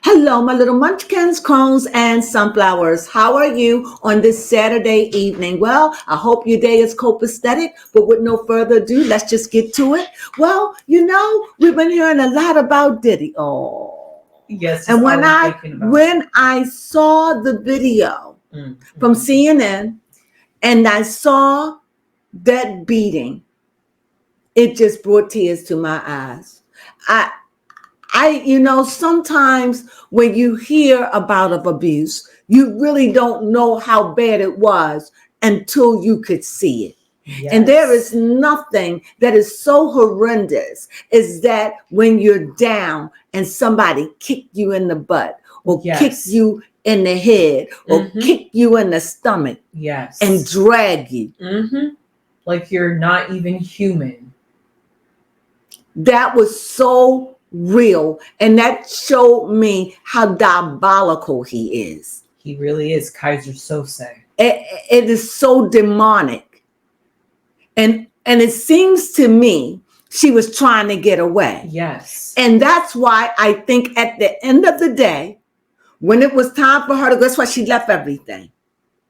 Hello, my little munchkins, crones, and sunflowers. How are you on this Saturday evening? Well, I hope your day is copacetic, but with no further ado, let's just get to it. Well, we've been hearing a lot about Diddy. Oh, Yes, and I was thinking about when I saw the video from CNN and I saw that beating, it just brought tears to my eyes. Sometimes when you hear about of abuse, you really don't know how bad it was until you could see it. Yes. And there is nothing that is so horrendous as that when you're down and somebody kick you in the butt or kick you in the head or kick you in the stomach and drag you. Like you're not even human. That was so real, and that showed me how diabolical he is. He really is. Kaiser Sose. It is so demonic, and it seems to me she was trying to get away. Yes, and that's why I think at the end of the day, when it was time for her to go, that's why she left everything.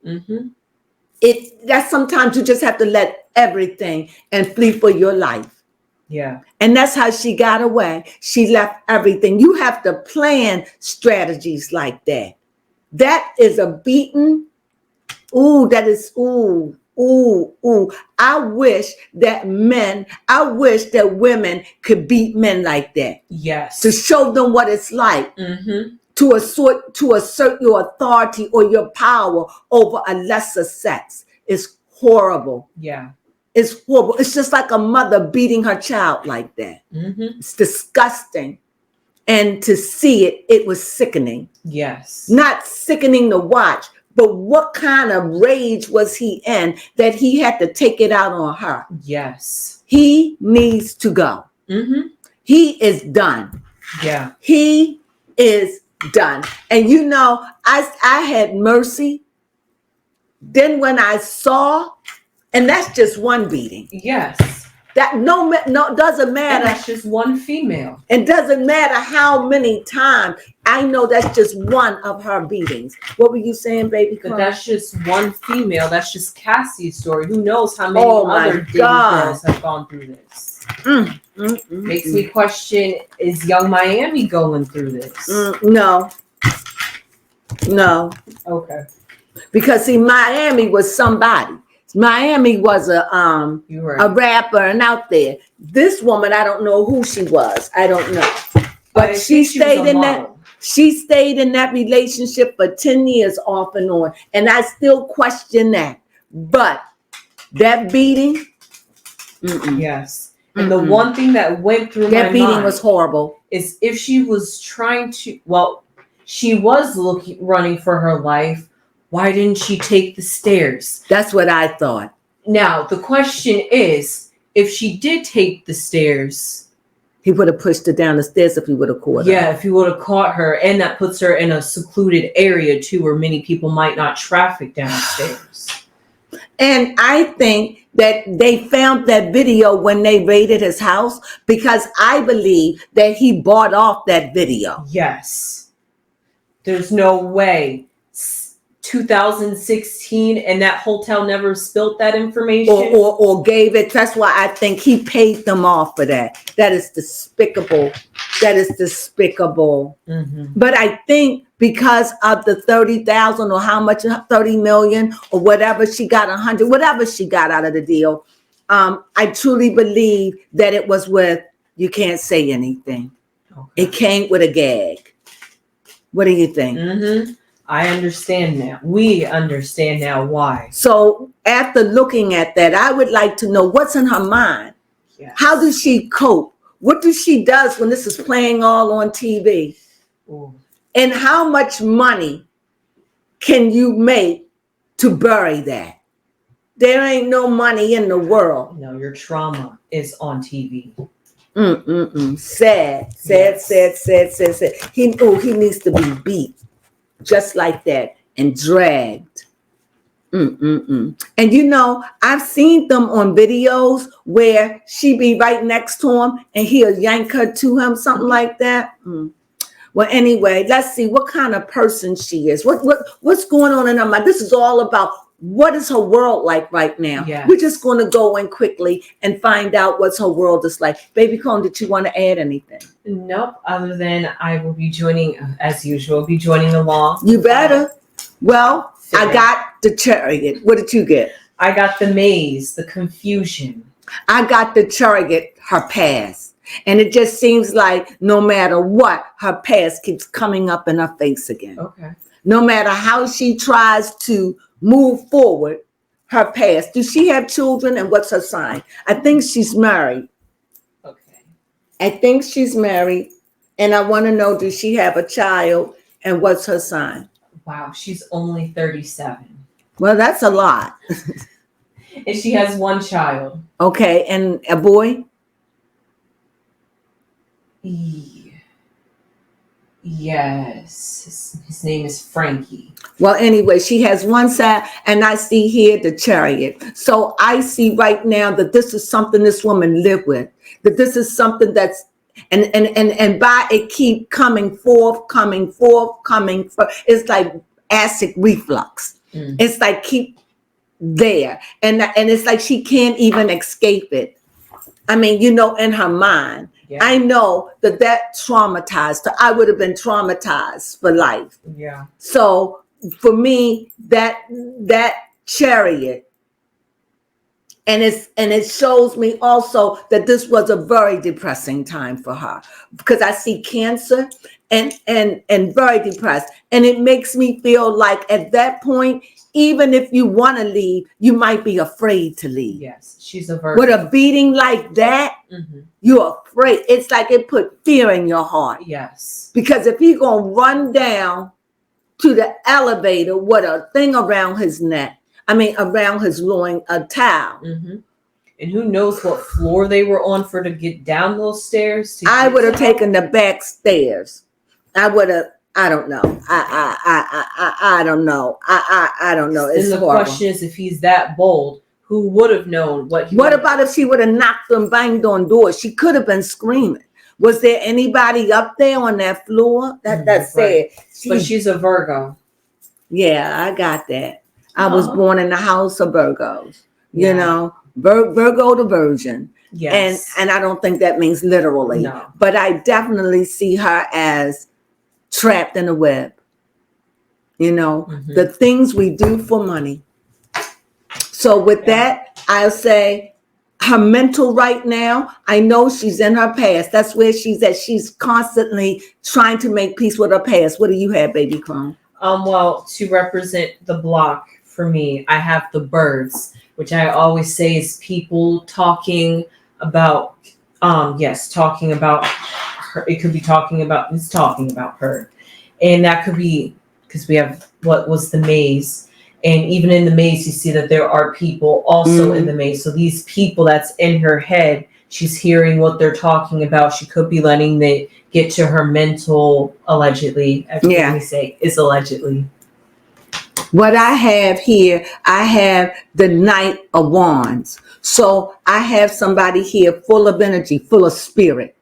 That sometimes you just have to let everything and flee for your life. Yeah. And that's how she got away. She left everything. You have to plan strategies like that. That is a beating. Ooh, that is, ooh. I wish that women could beat men like that. Yes. To show them what it's like to assert your authority or your power over a lesser sex. It's horrible. Yeah. It's horrible. It's just like a mother beating her child like that. It's disgusting. And to see it, it was sickening. Yes. Not sickening to watch, but what kind of rage was he in that he had to take it out on her? Yes. He needs to go. He is done. Yeah. He is done. And I had mercy. Then when I saw, and that's just one beating. Yes. That no doesn't matter. And that's just one female. It doesn't matter how many times. I know that's just one of her beatings. What were you saying, baby? But that's just one female. That's just Cassie's story. Who knows how many other Diddy girls have gone through this? Makes me question: is Young Miami going through this? No. Okay. Because see, Miami was somebody. Miami was a rapper and out there. This woman, I don't know who she was. I don't know. But she stayed in that. She stayed in that relationship for 10 years off and on. And I still question that. But that beating. Yes. And the one thing that went through my mind. That beating was horrible. Is if she was trying to, she was running for her life. Why didn't she take the stairs? That's what I thought. Now, the question is, if she did take the stairs, he would have pushed her down the stairs if he would have caught her. Yeah, if he would have caught her. And that puts her in a secluded area, too, where many people might not traffic downstairs. And I think that they found that video when they raided his house because I believe that he bought off that video. Yes. There's no way. 2016 and that hotel never spilt that information or gave it. That's why I think he paid them off for that. That is despicable. But I think because of the 30,000 or how much, 30 million or whatever she got, 100, whatever she got out of the deal, I truly believe that it was with, you can't say anything. Okay. It came with a gag. What do you think? I understand now. We understand now why. So after looking at that, I would like to know what's in her mind. Yes. How does she cope? What does she does when this is playing all on TV? Ooh. And how much money can you make to bury that? There ain't no money in the world. No, your trauma is on TV. Sad. He needs to be beat. Just like that and dragged. And I've seen them on videos where she be right next to him and he'll yank her to him, something like that. Well, anyway, let's see what kind of person she is. What's going on in her mind? This is all about what is her world like right now. Yes. We're just going to go in quickly and find out what's her world is like. Baby Crone, did you want to add anything? Nope. Other than I will be joining, as usual, be joining along. You better. Well, I got the chariot. What did you get? I got the maze, the confusion. I got the chariot, her past. And it just seems like no matter what, her past keeps coming up in her face again. Okay. No matter how she tries to move forward, her past. Does she have children, and what's her sign? I think she's married. Okay. I think she's married. And I want to know, does she have a child, and what's her sign? Wow, she's only 37. Well, that's a lot. And she has one child. Okay, and a boy? Yes. His name is Frankie. Well, anyway, she has one side, and I see here the chariot. So I see right now that this is something this woman lived with, that this is something that's, and by it keep coming forth. It's like acid reflux. It's like keep there. And it's like she can't even escape it. I mean, in her mind. Yeah. I know that traumatized her. I would have been traumatized for life. Yeah. So for me, that chariot, and it shows me also that this was a very depressing time for her, because I see cancer and very depressed, and it makes me feel like at that point, even if you want to leave, you might be afraid to leave. Yes, she's a virgin. With a beating like that, you're afraid. It's like it put fear in your heart. Yes. Because if he's going to run down to the elevator with a thing around his neck, around his loin, a towel. And who knows what floor they were on to get down those stairs? I would have taken the back stairs. I would have. I don't know. I don't know. I don't know. It's and the horrible. question is, if he's that bold, who would have known what he What about if she would have knocked and banged on doors? She could have been screaming. Was there anybody up there on that floor? That's sad. But she's a Virgo. Yeah, I got that. I was born in the house of Virgos. Virgo the Virgin. Yes. And I don't think that means literally. No. But I definitely see her as trapped in a web. The things we do for money. So with that, I'll say her mental right now, I know she's in her past. That's where she's at. She's constantly trying to make peace with her past. What do you have, Baby Crone? Well, to represent the block for me, I have the birds, which I always say is people talking about, talking about her. It could be talking about her. And that could be because we have what was the maze. And even in the maze, you see that there are people also in the maze. So these people that's in her head, she's hearing what they're talking about. She could be letting they get to her mental, allegedly. Everything we say is allegedly. What I have here, I have the Knight of Wands. So I have somebody here full of energy, full of spirit,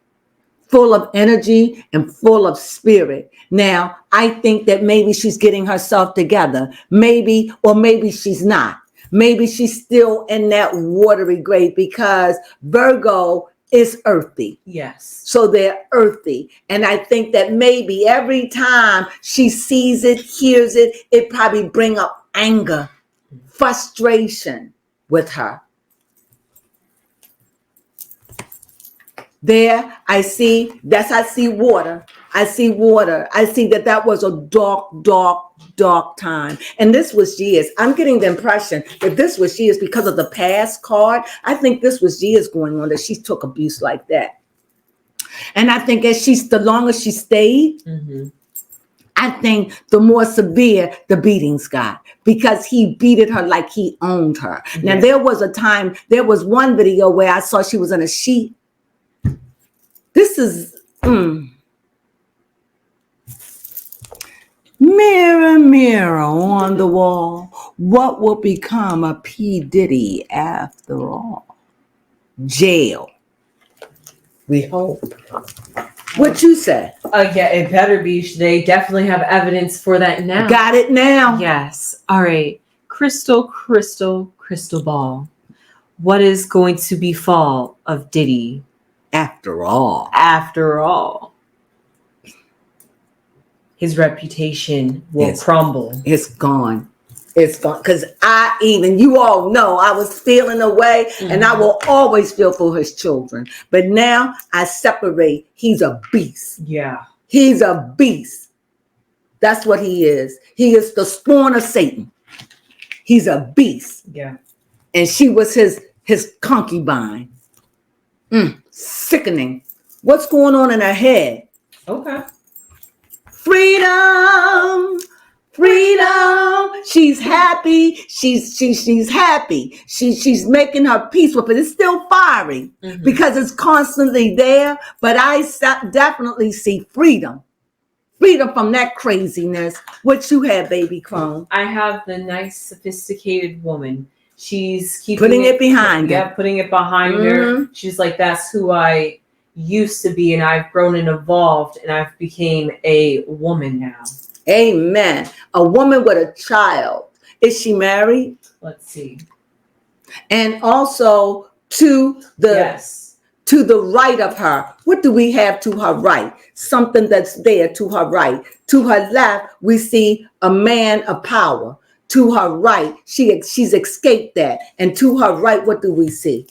full of energy and full of spirit. Now, I think that maybe she's getting herself together. Maybe, or maybe she's not. Maybe she's still in that watery grave, because Virgo is earthy. Yes. So they're earthy. And I think that maybe every time she sees it, hears it, it probably bring up anger, frustration with her. There, I see water. I see water. I see that was a dark time. And this was years. I'm getting the impression that this was years because of the past card. I think this was years going on that she took abuse like that. And I think the longer she stayed, I think the more severe the beatings got, because he beated her like he owned her. Now, there was one video where I saw she was in a sheet. This is, mirror, mirror on the wall, what will become of P. Diddy after all? Jail. We hope. What you say? Yeah, it better be. They definitely have evidence for that now. Got it now? Yes. All right. Crystal ball. What is going to befall of Diddy? After all. His reputation will crumble. It's gone. It's gone. Because you all know, I was feeling away, and I will always feel for his children. But now I separate. He's a beast. Yeah. He's a beast. That's what he is. He is the spawn of Satan. He's a beast. Yeah. And she was his concubine. Sickening. What's going on in her head? Okay. Freedom. She's happy. She's happy. She's making her peace with it. It's still fiery because it's constantly there. But I definitely see freedom. Freedom from that craziness. What you have, baby Crone? I have the nice, sophisticated woman. She's putting it behind her. Yeah, putting it behind her. She's like, that's who I used to be, and I've grown and evolved, and I've became a woman now. Amen. A woman with a child. Is she married? Let's see. And also to the right of her. What do we have to her right? Something that's there to her right. To her left, we see a man of power. To her right, she's escaped that. And to her right, what do we see?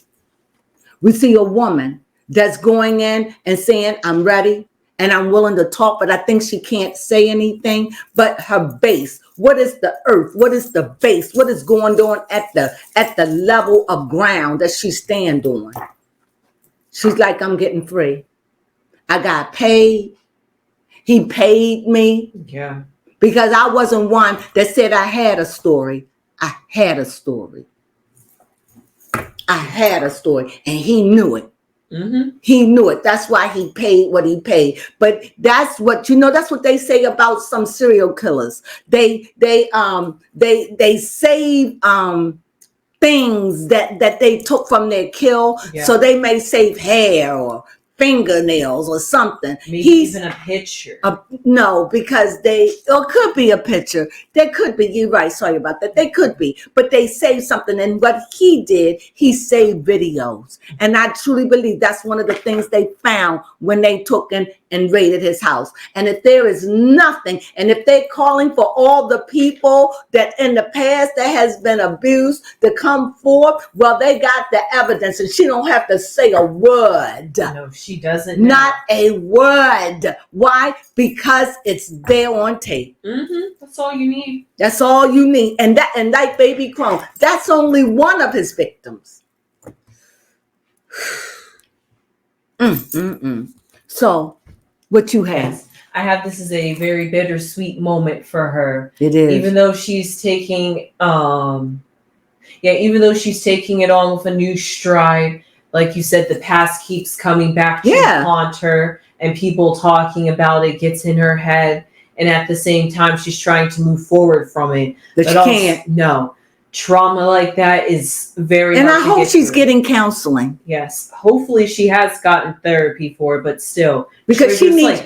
We see a woman that's going in and saying, I'm ready and I'm willing to talk, but I think she can't say anything. But her base, what is the earth? What is the base? What is going on at the level of ground that she stand on? She's like, I'm getting free. I got paid. He paid me. Yeah. Because I wasn't one that said I had a story. I had a story. And he knew it. He knew it. That's why he paid what he paid. But that's what they say about some serial killers. They save things that they took from their kill. Yeah. So they may save hair or fingernails or something. Maybe even a picture. No, because it could be a picture. There could be, you're right, sorry about that. They could be, but they saved something. And what he did, he saved videos. And I truly believe that's one of the things they found when they took and raided his house. And if there is nothing, and if they're calling for all the people that in the past that has been abused to come forth, well, they got the evidence and she don't have to say a word. No, she doesn't know. Not a word. Why? Because it's there on tape. That's all you need. That's all you need. And like baby Crone, that's only one of his victims. So, what you have? Yes. I have, this is a very bittersweet moment for her. It is. Even though she's taking, it on with a new stride. Like you said, the past keeps coming back to haunt her, and people talking about it gets in her head. And at the same time, she's trying to move forward from it. But she can't. No. Trauma like that is very hard. And I hope she's getting counseling. Yes. Hopefully she has gotten therapy for it, but still. Because she needs,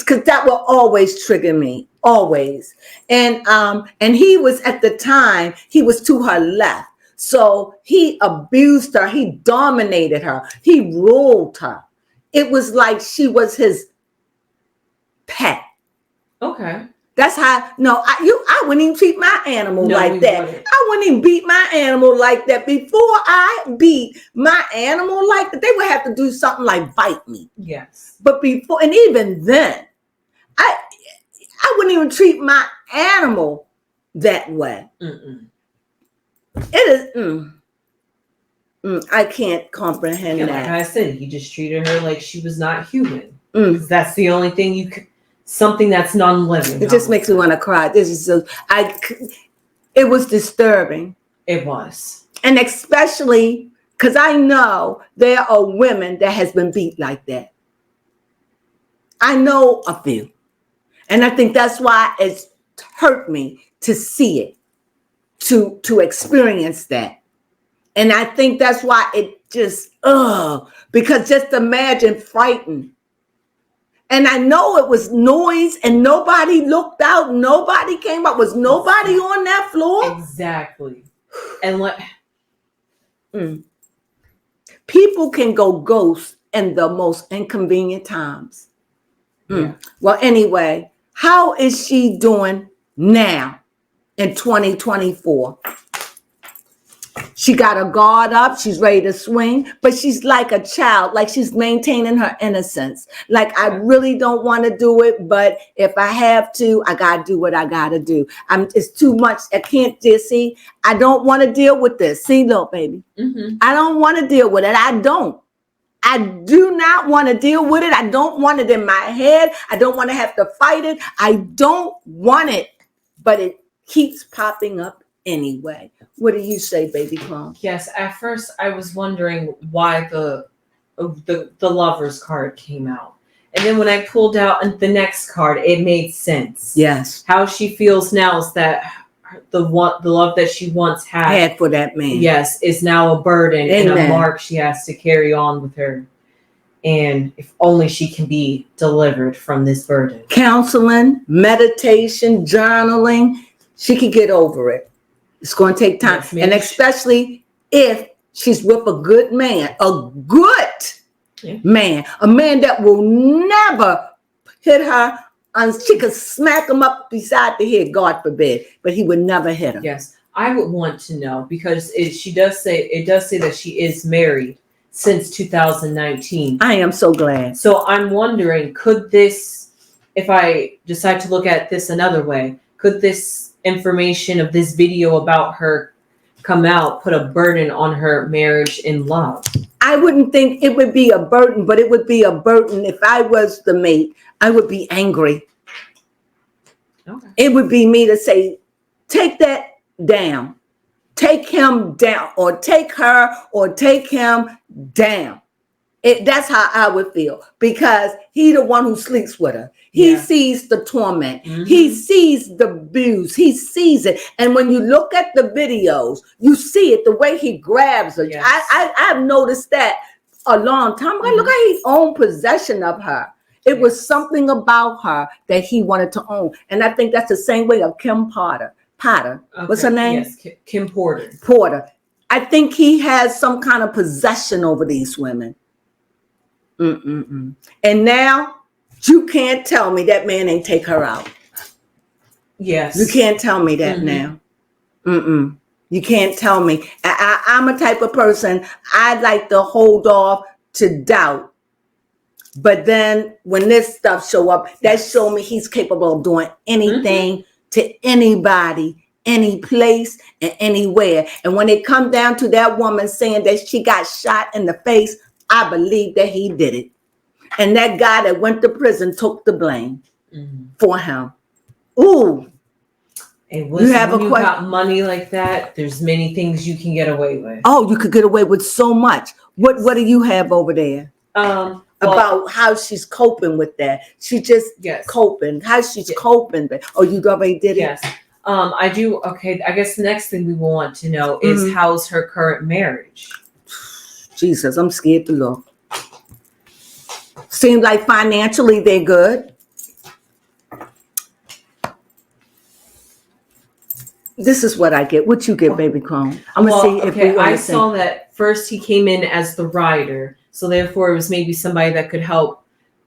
because that will always trigger me. Always. And he was, at the time, he was to her left. So he abused her. He dominated her. He ruled her. It was like she was his pet. Okay. That's how. No, I wouldn't even treat my animal like that. Wouldn't. I wouldn't even beat my animal like that. Before I beat my animal like that, they would have to do something like bite me. Yes. But before, and even then, I wouldn't even treat my animal that way. It is. I can't comprehend that. Like I said, he just treated her like she was not human. That's the only thing you could. Something that's non-living. It just makes me want to cry. This is so. It was disturbing. It was, and especially because I know there are women that has been beat like that. I know a few, and I think that's why it's hurt me to see it, to experience that, and I think that's why it just because just imagine frightened. And I know it was noise and nobody looked out. Nobody came up. Was nobody on that floor? Exactly. And what? People can go ghost in the most inconvenient times. Yeah. Well, anyway, how is she doing now in 2024? She got her guard up. She's ready to swing, but she's like a child, like she's maintaining her innocence. Like, I really don't want to do it, but if I have to, I got to do what I got to do. It's too much. I can't just see. I don't want to deal with this. See, look, baby, I don't want to deal with it. I do not want to deal with it. I don't want it in my head. I don't want to have to fight it. I don't want it, but it keeps popping up anyway. What do you say, baby Crone? Yes, at first I was wondering why the lover's card came out. And then when I pulled out the next card, it made sense. Yes. How she feels now is that the love that she once had for that man. Yes, is now a burden and a mark she has to carry on with her. And if only she can be delivered from this burden. Counseling, meditation, journaling, she can get over it. It's going to take time. Yes, and especially if she's with a good man, man, a man that will never hit her. She could smack him up beside the head, God forbid, but he would never hit her. Yes, I would want to know because it does say that she is married since 2019. I am so glad. So I'm wondering, could this, if I decide to look at this another way, could this information of this video about her come out, put a burden on her marriage and love? I wouldn't think it would be a burden, but it would be a burden. If I was the mate, I would be angry. Okay. It would be me to say, take that down. Take him down, or take her, or take him down. That's how I would feel, because he the one who sleeps with her. He sees the torment. He sees the abuse. He sees it. And when you look at the videos, you see it, the way he grabs her. Yes. I've noticed that a long time ago. Look how he owned possession of her. It was something about her that he wanted to own. And I think that's the same way of Kim Potter. Okay. What's her name? Yes, Kim Porter. I think he has some kind of possession over these women. And now you can't tell me that man ain't take her out. Yes. You can't tell me that now. You can't tell me. I'm a type of person, I like to hold off to doubt. But then when this stuff show up, that show me he's capable of doing anything to anybody, any place and anywhere. And when it come down to that woman saying that she got shot in the face, I believe that he did it. And that guy that went to prison took the blame for him. Ooh. And when you got money like that, there's many things you can get away with. Oh, you could get away with so much. What do you have over there? About how she's coping with that. She just coping. How she's coping. Oh, you already did it? Yes. I do. Okay. I guess the next thing we will want to know is how's her current marriage? Jesus, I'm scared to look. Seems like financially they're good. This is what I get. What you get, baby Crone? I'm gonna see if we I saw that first he came in as the rider, so therefore it was maybe somebody that could help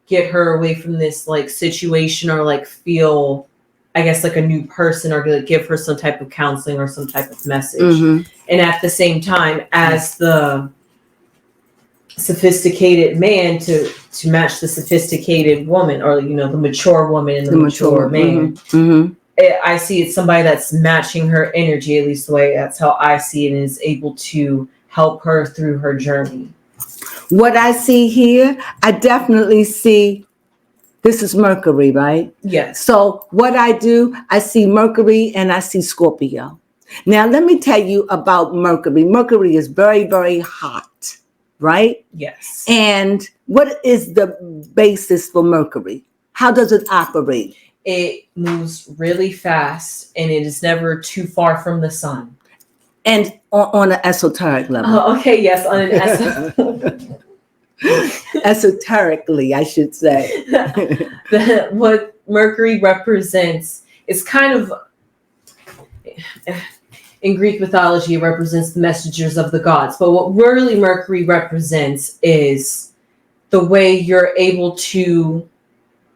get her away from this like situation, or like feel, I guess, like a new person, or to give her some type of counseling or some type of message. And at the same time, as the sophisticated man to match the sophisticated woman, or the mature woman and the mature man. I see it's somebody that's matching her energy, at least the way that's how I see it, and is able to help her through her journey. What I see here, I definitely see, this is Mercury, right? Yes. So what I do, I see Mercury and I see Scorpio. Now, let me tell you about Mercury. Mercury is very, very hot, right? Yes. And what is the basis for Mercury? How does it operate? It moves really fast, and it is never too far from the sun. And on an esoteric level. Oh, okay, yes, on an esoteric. Esoterically, I should say. What Mercury represents is kind of, in Greek mythology, it represents the messengers of the gods. But what really Mercury represents is the way you're able to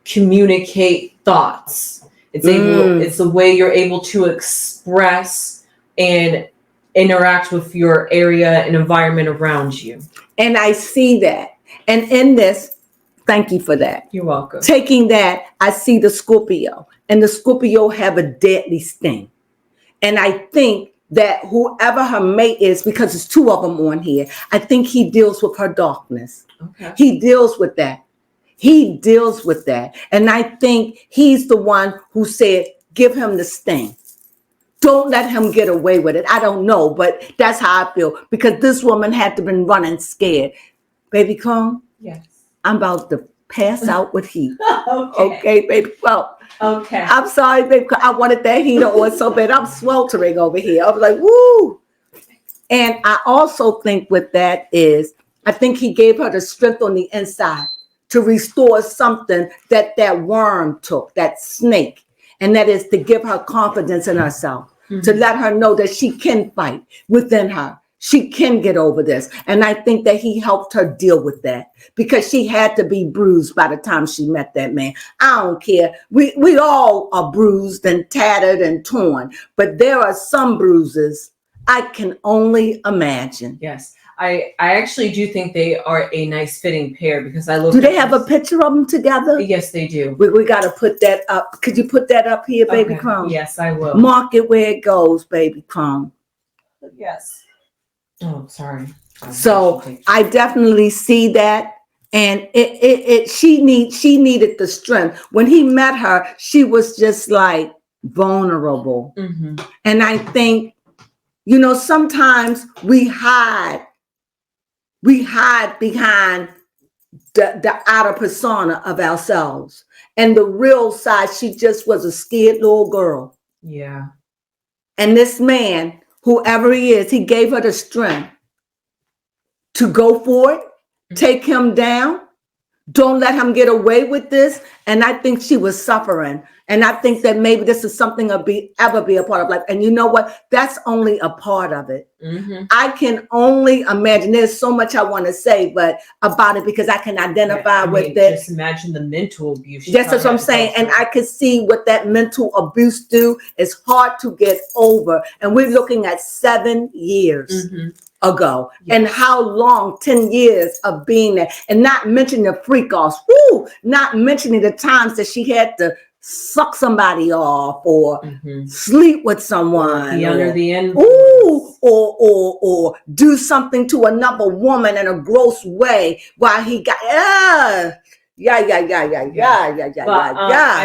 communicate thoughts. It's the way you're able to express and interact with your area and environment around you. And I see that. And in this, thank you for that. You're welcome. Taking that, I see the Scorpio. And the Scorpio have a deadly sting. And I think that whoever her mate is, because there's two of them on here, I think he deals with her darkness. Okay. He deals with that. He deals with that. And I think he's the one who said, give him the sting. Don't let him get away with it. I don't know, but that's how I feel. Because this woman had to been running scared. Baby Crone? Yes. I'm about to pass out with heat. Okay, baby. Well, okay. I'm sorry, baby. I wanted that heater on so bad. I'm sweltering over here. I was like, woo. And I also think with that is, I think he gave her the strength on the inside to restore something that worm took, that snake. And that is to give her confidence in herself, to let her know that she can fight within her. She can get over this. And I think that he helped her deal with that because she had to be bruised by the time she met that man. I don't care. We all are bruised and tattered and torn, but there are some bruises I can only imagine. Yes. I actually do think they are a nice fitting pair because I look. Do they have a picture of them together? Yes, they do. We got to put that up. Could you put that up here, baby Crone? Yes, I will. Mark it where it goes, baby Crone. Yes. Oh, sorry. So I definitely see that. And she needed the strength. When he met her, she was just like vulnerable. Mm-hmm. And I think, sometimes we hide behind the outer persona of ourselves. And the real side, she just was a scared little girl. Yeah. And this man, whoever he is, he gave her the strength to go for it, take him down. Don't let him get away with this. And I think she was suffering. And I think that maybe this is something ever be a part of life. And you know what? That's only a part of it. Mm-hmm. I can only imagine. There's so much I want to say about it because I can identify with it. Just imagine the mental abuse. That's what I'm saying. And I can see what that mental abuse do. It's hard to get over. And we're looking at 7 years. Mm-hmm. ago. Yes. And how long? 10 years of being there. And not mentioning the freak offs. Not mentioning the times that she had to suck somebody off or sleep with someone. Be under the influence. Or do something to another woman in a gross way while he got I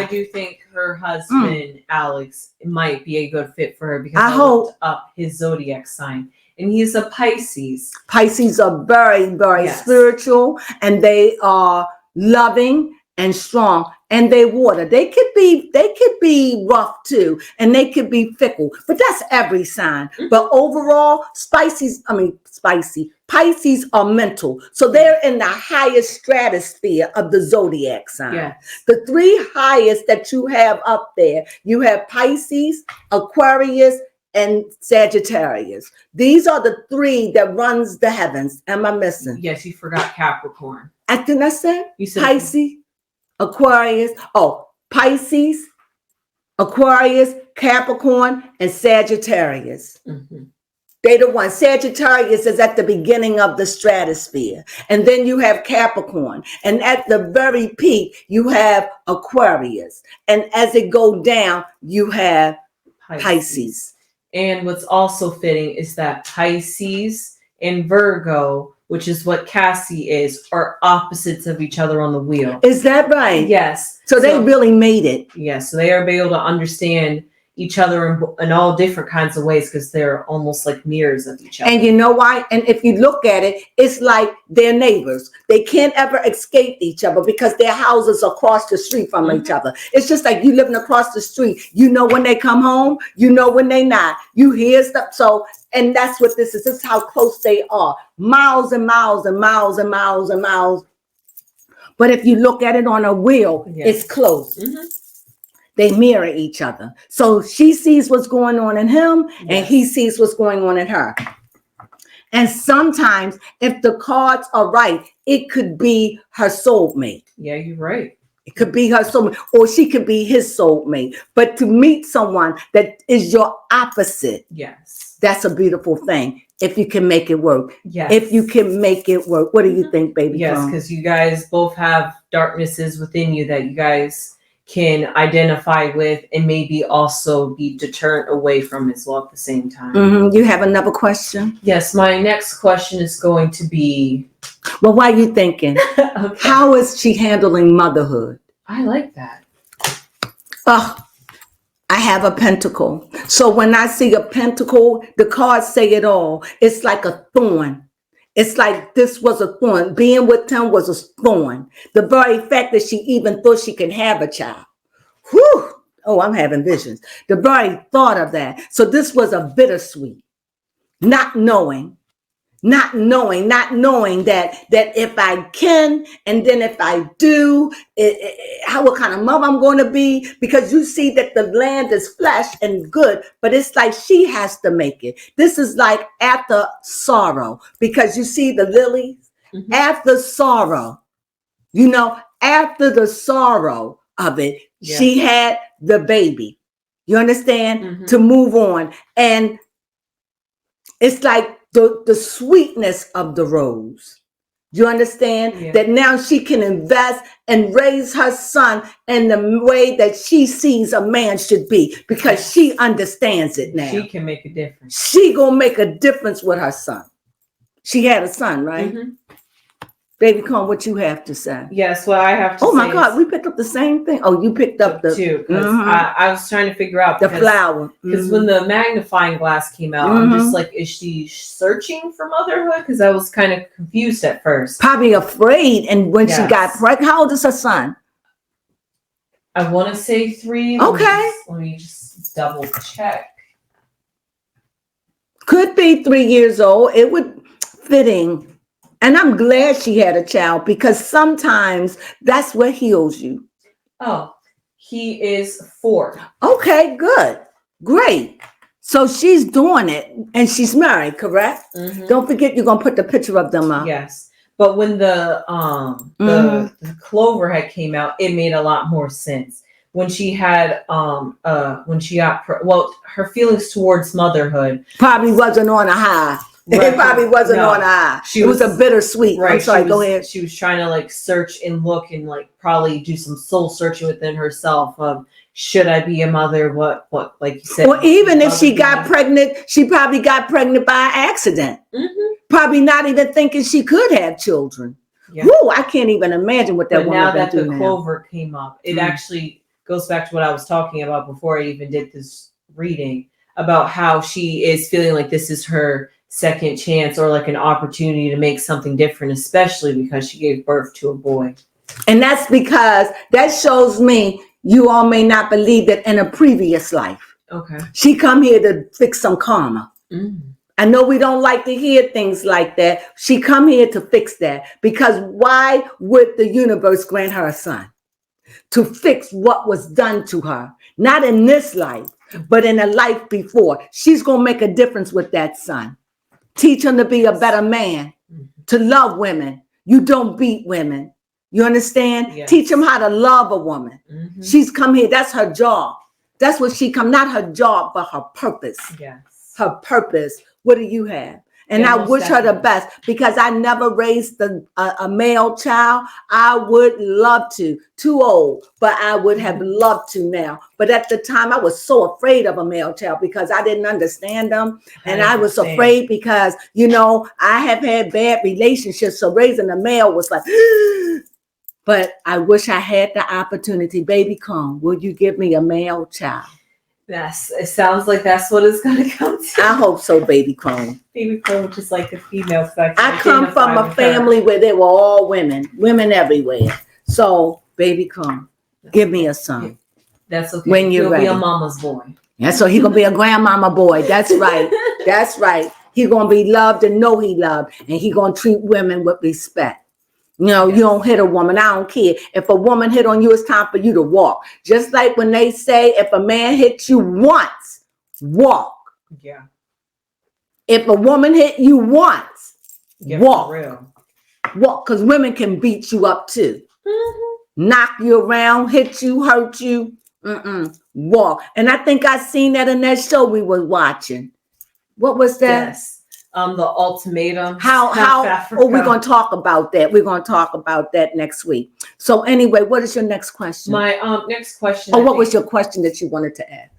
do think her husband, Alex, might be a good fit for her because I looked up his zodiac sign. And he's a Pisces. Pisces are very, very spiritual, and they are loving and strong, and they water. They could be rough too, and they could be fickle, but that's every sign. Mm-hmm. But overall, Pisces are mental. So they're in the highest stratosphere of the zodiac sign. Yes. The 3 highest that you have up there, you have Pisces, Aquarius, and Sagittarius. These are the 3 that runs the heavens. Am I missing? Yes, you forgot Capricorn. I think I said you said Pisces, Aquarius. Pisces, Aquarius, Capricorn, and Sagittarius. Mm-hmm. They the ones. Sagittarius is at the beginning of the stratosphere. And then you have Capricorn. And at the very peak, you have Aquarius. And as it go down, you have Pisces. And what's also fitting is that Pisces and Virgo, which is what Cassie is, are opposites of each other on the wheel. Is that right? Yes. So they really made it. Yes. So they are able to understand each other in all different kinds of ways because they're almost like mirrors of each other. And you know why? And if you look at it, it's like they're neighbors. They can't ever escape each other because their houses are across the street from each other. It's just like you living across the street. You know when they come home. You know when they not. You hear stuff. So, and that's what this is. This is how close they are. Miles and miles and miles and miles and miles But if you look at it on a wheel, it's close. Mm-hmm. They mirror each other. So she sees what's going on in him, and he sees what's going on in her. And sometimes, if the cards are right, it could be her soulmate. Yeah, you're right. It could be her soulmate, or she could be his soulmate. But to meet someone that is your opposite, that's a beautiful thing. If you can make it work. Yes. If you can make it work. What do you think, baby? Yes, because you guys both have darknesses within you that you guys can identify with and maybe also be deterred away from as well at the same time. Mm-hmm. You have another question? Yes, my next question is going to be... Well, why are you thinking? Okay. How is she handling motherhood? I like that. I have a pentacle. So when I see a pentacle, the cards say it all. It's like a thorn. It's like this was a thorn. Being with him was a thorn. The very fact that she even thought she could have a child. Whew. Oh, I'm having visions. The very thought of that. So this was a bittersweet. Not knowing that if I can, and then if I do, what kind of mother I'm going to be, because you see that the land is flesh and good, but it's like she has to make it. This is like after sorrow, because you see the lilies, after sorrow, after the sorrow of it, she had the baby. You understand? To move on. And it's like the sweetness of the rose. You understand? That now she can invest and raise her son in the way that she sees a man should be, because she understands it now. She can make a difference. She gonna make a difference with her son. She had a son, right? Baby Crone, what you have to say? Yes, what I have to say. Oh my God, we picked up the same thing. Oh, you picked up the two. I was trying to figure out the flower. Because when the magnifying glass came out, I'm just like, is she searching for motherhood? Because I was kind of confused at first. Probably afraid. And when she got pregnant, how old is her son? I want to say 3. Okay. Let me just double check. Could be 3 years old. It would fitting. And I'm glad she had a child, because sometimes that's what heals you. Oh, he is 4. Okay, good. Great. So she's doing it, and she's married, correct? Don't forget, you're going to put the picture of them up. Yes. But when the clover head came out, it made a lot more sense. When she had, when she got, her feelings towards motherhood probably wasn't on a high. Right. It probably wasn't on a high. It was a bittersweet. Right. I'm sorry, go ahead. She was trying to like search and look and like probably do some soul searching within herself of, should I be a mother? What, like you said. Or even if she got pregnant, she probably got pregnant by accident. Probably not even thinking she could have children. Yeah. Woo, I can't even imagine what that woman now that the clover came up, it actually goes back to what I was talking about before I even did this reading, about how she is feeling like this is her second chance, or like an opportunity to make something different, especially because she gave birth to a boy. And that's because that shows me, you all may not believe that in a previous life. Okay. She come here to fix some karma. I know we don't like to hear things like that. She come here to fix that, because why would the universe grant her a son? To fix what was done to her. Not in this life, but in a life before. She's going to make a difference with that son. Teach him to be a better man, to love women. You don't beat women. You understand? Yes. Teach him how to love a woman. She's come here. That's her job. That's what she come, not her job, but her purpose. Yes. Her purpose. What do you have? And I wish her the best, because I never raised a male child. I would love to. Too old, but I would have loved to now. But at the time, I was so afraid of a male child because I didn't understand them. And I was afraid because, I have had bad relationships. So raising a male was like, but I wish I had the opportunity. Baby Crone, will you give me a male child? Yes, it sounds like that's what it's going to come to. I hope so, Baby Crone. Baby Crone, which is like the female sex. I come from a family where they were all women everywhere. So, Baby Crone, give me a son. That's okay. When you're ready. He'll be a mama's boy. Yeah, so he's going to be a grandmama boy. That's right. That's right. He's going to be loved and know he loved. And he's going to treat women with respect. You know, you don't hit a woman. I don't care. If a woman hit on you, it's time for you to walk. Just like when they say, if a man hits you once, walk. Yeah. If a woman hit you once, walk. For real. Walk, because women can beat you up too. Knock you around, hit you, hurt you. Walk. And I think I seen that in that show we was watching. What was that? Yes. The ultimatum. We're going to talk about that. We're going to talk about that next week. So anyway, what is your next question? My next question. What was your question that you wanted to ask?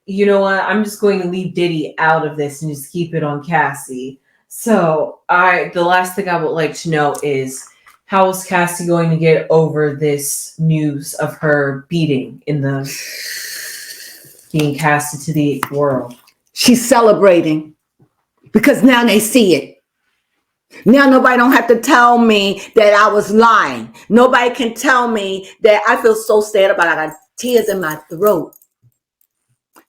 You know what? I'm just going to leave Diddy out of this and just keep it on Cassie. So the last thing I would like to know is, how is Cassie going to get over this news of her being casted to the world? She's celebrating because now they see it. Now nobody don't have to tell me that I was lying. Nobody can tell me that I feel so sad about it. I got tears in my throat.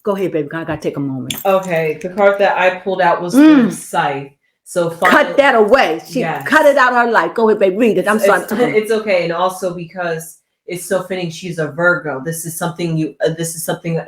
Go ahead, baby. I got to take a moment. Okay. The card that I pulled out was from Scythe. So cut that away. She cut it out of her life. Go ahead, babe. Read it. I'm sorry. It's okay. And also because it's so fitting, she's a Virgo. This is something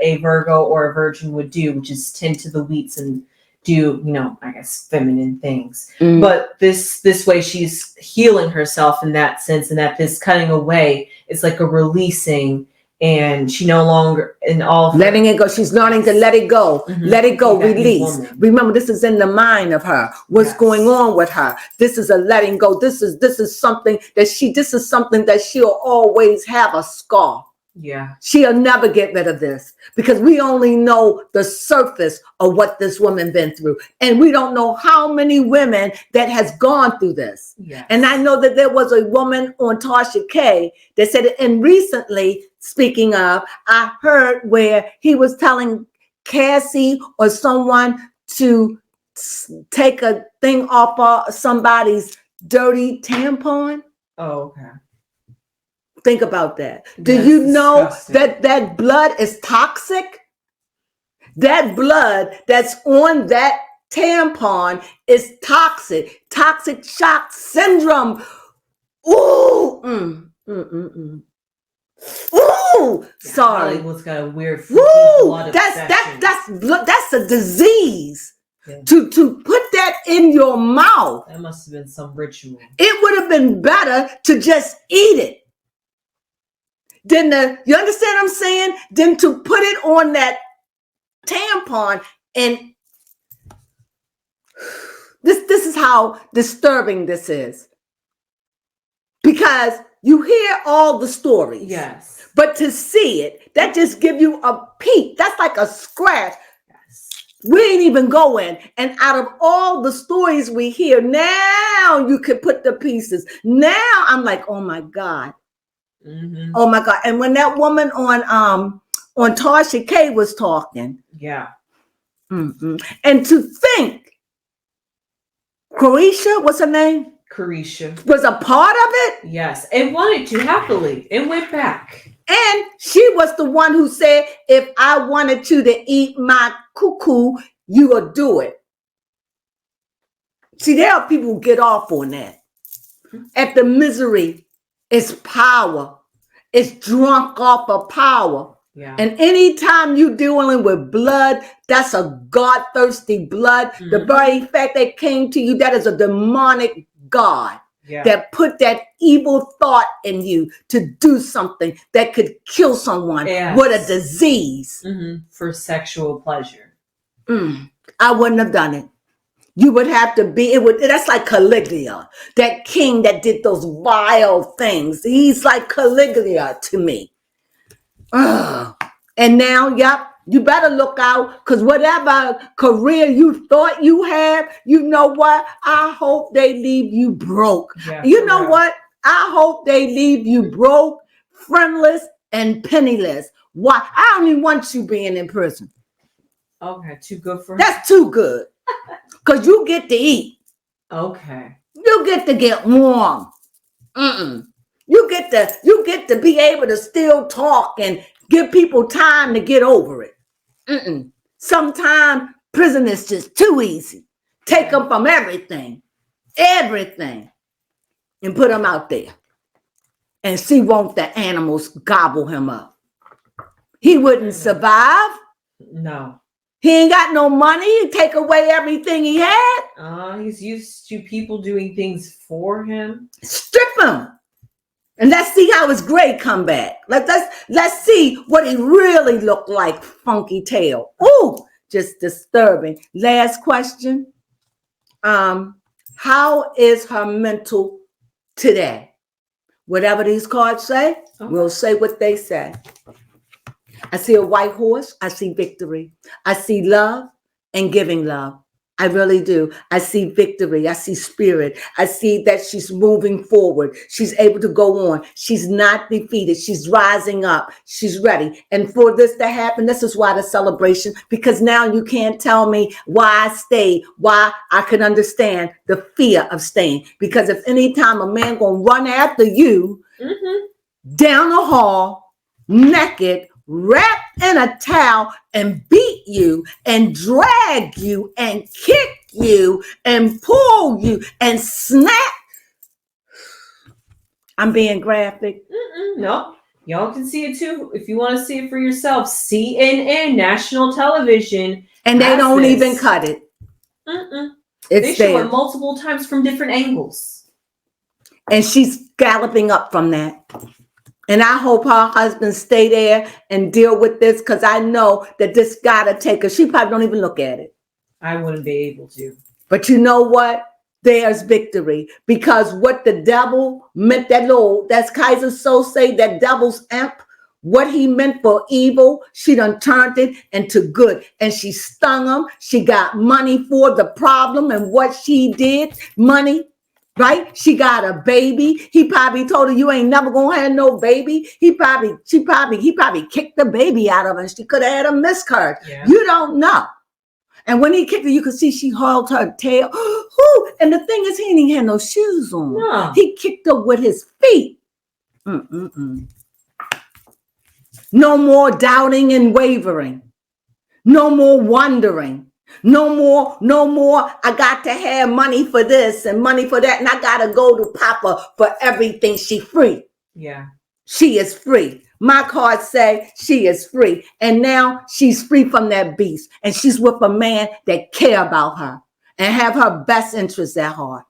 a Virgo or a virgin would do, which is tend to the wheats and do, I guess, feminine things. But this way she's healing herself in that sense, and that this cutting away is like a releasing. And she no longer letting it go. She's learning to let it go. Let it go. Release. Remember, this is in the mind of her. What's going on with her? This is a letting go. This is something that she'll always have a scar. Yeah. She'll never get rid of this because we only know the surface of what this woman been through. And we don't know how many women that has gone through this. Yes. And I know that there was a woman on Tasha K that said it. And recently, speaking of, I heard where he was telling Cassie or someone to take a thing off of somebody's dirty tampon. Oh, okay. Think about that. Do you know that blood is toxic? That blood that's on that tampon is toxic. Toxic shock syndrome. Ooh. Ooh. Sorry. Hollywood's got a weird blood that's a disease. Yeah. To put that in your mouth. That must have been some ritual. It would have been better to just eat it. You understand what I'm saying? Then to put it on that tampon, and this is how disturbing this is. Because you hear all the stories. Yes. But to see it, that just give you a peek. That's like a scratch. Yes. We ain't even going. And out of all the stories we hear, now you can put the pieces. Now I'm like, oh my God. Mm-hmm. Oh my God. And when that woman on Tasha K was talking. Yeah. Mm-hmm. And to think Croatia, what's her name? Carisha. Was a part of it? Yes. And wanted to happily. It went back. And she was the one who said, if I wanted you to eat my cuckoo, you will do it. See, there are people who get off on that. At the misery. It's power. It's drunk off of power. Yeah. And anytime you're dealing with blood, that's a God-thirsty blood. Mm-hmm. The very fact that came to you, that is a demonic God that put that evil thought in you to do something that could kill someone with a disease. Mm-hmm. For sexual pleasure. I wouldn't have done it. You would have to be, that's like Caligula, that king that did those vile things. He's like Caligula to me. And now, you better look out, because whatever career you thought you had, you know what? I hope they leave you broke. Yeah, you know what? I hope they leave you broke, friendless, and penniless. Why? I don't even want you being in prison. Okay, too good for her? That's too good. Because you get to eat. Okay. You get to get warm. You get to be able to still talk and give people time to get over it. Sometimes prison is just too easy. Take them from everything. Everything. and put him out there and see won't the animals gobble him up. He wouldn't survive. No. He ain't got no money. He'd take away everything he had. He's used to people doing things for him. Strip him. And let's see how his gray come back. Let's see what he really looked like, funky tail. Ooh, just disturbing. Last question. How is her mental today? Whatever these cards say, we'll say what they say. I see a white horse. I see victory. I see love and giving love. I really do. I see victory. I see spirit. I see that she's moving forward. She's able to go on. She's not defeated. She's rising up. She's ready. And for this to happen, this is why the celebration, because now you can't tell me why I stayed, why I can understand the fear of staying. Because if any time a man gonna run after you down the hall, naked, wrapped in a towel and beat you and drag you and kick you and pull you and snap. I'm being graphic. No, y'all can see it too. If you want to see it for yourself, CNN, national television. And they don't even cut it. They show it multiple times from different angles. And she's galloping up from that. And I hope her husband stay there and deal with this, because I know that this gotta take her. She probably don't even look at it. I wouldn't be able to. But you know what? There's victory. Because what the devil meant, that's Kaiser Sose, that devil's imp, what he meant for evil, she done turned it into good. And she stung him. She got money for the problem. And what she did, money. Right? She got a baby. He probably told her, you ain't never gonna have no baby. He probably kicked the baby out of her and she could have had a miscarriage. Yeah. You don't know. And when he kicked her, you could see she hauled her tail. Ooh, and the thing is, he didn't even have no shoes on. No. He kicked her with his feet. No more doubting and wavering. No more wondering. No more. I got to have money for this and money for that. And I got to go to Papa for everything. She free. Yeah. She is free. My cards say she is free. And now she's free from that beast. And she's with a man that care about her and have her best interests at heart.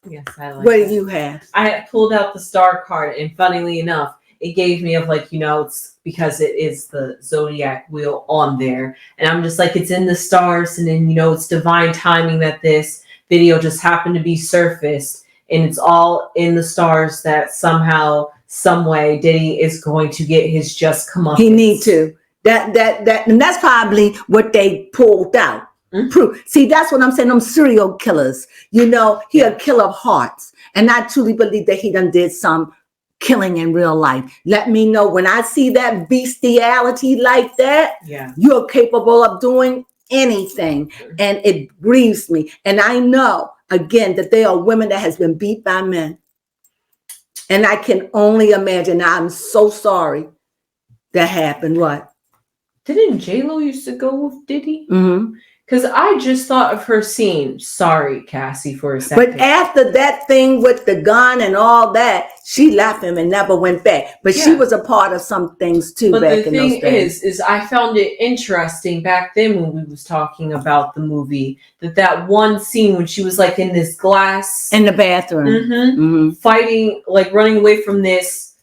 Yes, I like What do you have? I pulled out the star card, and funnily enough, it gave me of like, it's because it is the zodiac wheel on there. And I'm just like, it's in the stars. And then, it's divine timing that this video just happened to be surfaced. And it's all in the stars that somehow, some way, Diddy is going to get his just comeuppance. He need to. And that's probably what they pulled out. Proof. See, that's what I'm saying. Them serial killers, he a killer of hearts. And I truly believe that he done did some killing in real life. Let me know when I see that bestiality like that. Yeah, you're capable of doing anything, and it grieves me. And I know again that there are women that has been beat by men, and I can only imagine. I'm so sorry that happened. What? Didn't J-Lo used to go with Diddy? Mm-hmm. Because I just thought of her scene. Sorry, Cassie, for a second. But after that thing with the gun and all that, she left him and never went back. But she was a part of some things too. But back in those days. The thing is I found it interesting back then when we was talking about the movie, that one scene when she was like in this glass in the bathroom, fighting, like running away from this,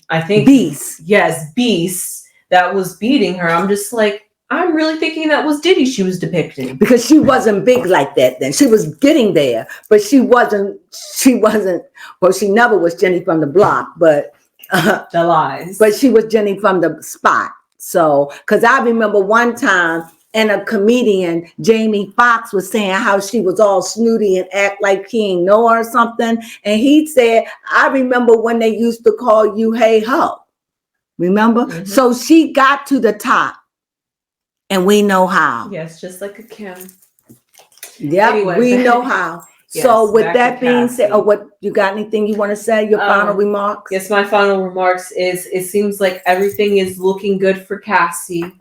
I think beast. Yes, beast that was beating her. I'm just like, I'm really thinking that was Diddy she was depicting. Because she wasn't big like that then. She was getting there, but she wasn't, well, she never was Jenny from the block, but the lies. But she was Jenny from the spot. So, because I remember one time, and a comedian, Jamie Foxx, was saying how she was all snooty and act like he ain't know her or something. And he said, I remember when they used to call you Hey Ho. Remember? Mm-hmm. So she got to the top. And we know how. Yes, just like a Kim. Yep, anyway, we know how. Yes, so with that being said, what you got anything you want to say? Your final remarks? Yes, my final remarks is it seems like everything is looking good for Cassie.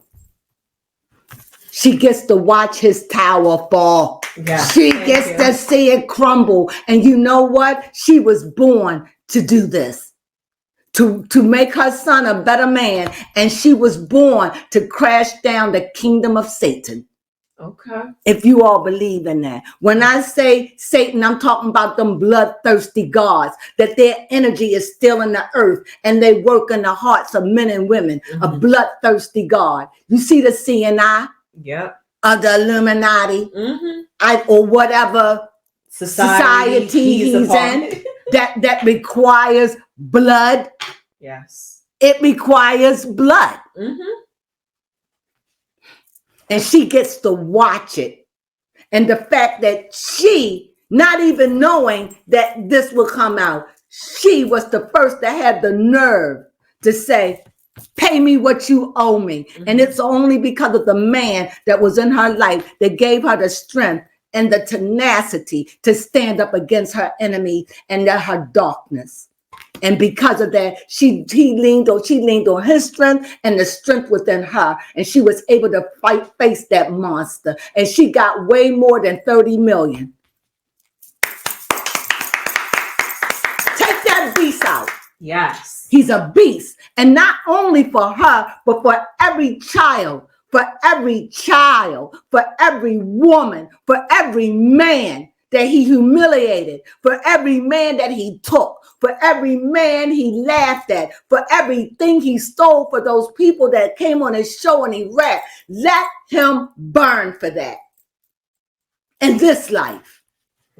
She gets to watch his tower fall. Yeah, she gets to see it crumble. And you know what? She was born to do this, to make her son a better man. And she was born to crash down the kingdom of Satan. Okay. If you all believe in that. When I say Satan, I'm talking about them bloodthirsty gods, that their energy is still in the earth and they work in the hearts of men and women, a bloodthirsty God. You see the CNI? Yep. Of the Illuminati, or whatever society he's in, that requires blood. Yes. It requires blood. And she gets to watch it. And the fact that she, not even knowing that this will come out, she was the first to have the nerve to say, pay me what you owe me. And it's only because of the man that was in her life that gave her the strength and the tenacity to stand up against her enemy and her darkness. And because of that, she leaned on his strength and the strength within her. And she was able to face that monster. And she got way more than 30 million. Take that beast out. Yes. He's a beast. And not only for her, but for every child, for every woman, for every man that he humiliated, for every man that he took, for every man he laughed at, for everything he stole, for those people that came on his show and he rapped. Let him burn for that. In this life.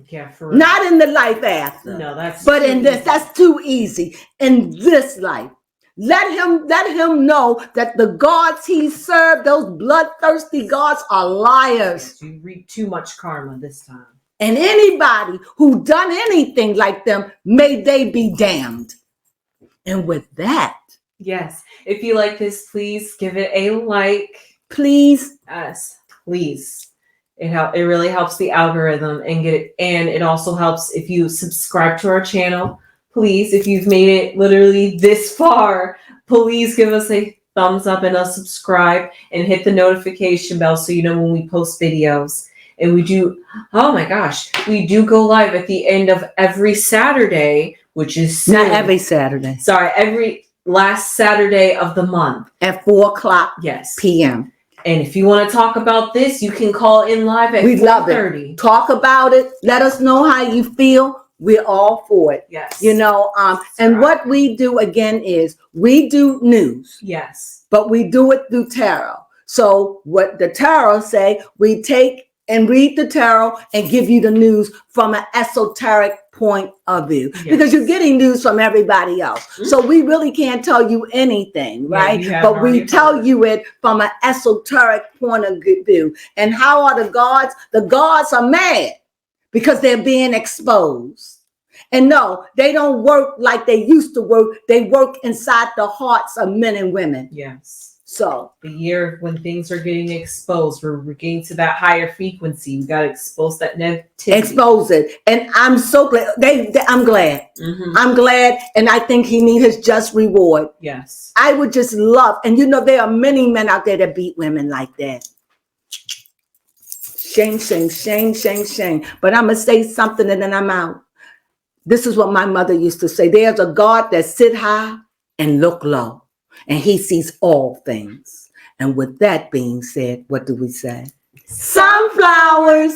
Yeah, for real. Not in the life after. No, but in this, that's too easy. In this life. Let him know that the gods he served, those bloodthirsty gods, are liars. You reap too much karma this time. And anybody who done anything like them, may they be damned. And with that. Yes. If you like this, please give it a like. Please. Yes, please. It really helps the algorithm and it also helps if you subscribe to our channel. Please, if you've made it literally this far, please give us a thumbs up and a subscribe and hit the notification bell so you know when we post videos. And we do go live at the end of every Saturday, which is soon. Not every Saturday. Sorry, every last Saturday of the month. At 4:00 yes. p.m. And if you want to talk about this, you can call in live at 4:30. We love it. Talk about it. Let us know how you feel. We're all for it. Yes. And what we do again is we do news. Yes. But we do it through tarot. So what the tarot say, we take and read the tarot and give you the news from an esoteric point of view. Yes. Because you're getting news from everybody else. So we really can't tell you anything, right? Yeah, but we tell you it from an esoteric point of view. And how are the gods? The gods are mad because they're being exposed. And no, they don't work like they used to work. They work inside the hearts of men and women. Yes. So the year when things are getting exposed, we're getting to that higher frequency. We got to expose that negativity. Expose it. And I'm so glad. I'm glad. I'm glad. And I think he needs his just reward. Yes. I would just love. And there are many men out there that beat women like that. Shame, shame, shame, shame, shame. But I'm going to say something and then I'm out. This is what my mother used to say. There's a God that sit high and look low, and he sees all things. And with that being said, what do we say? Sunflowers.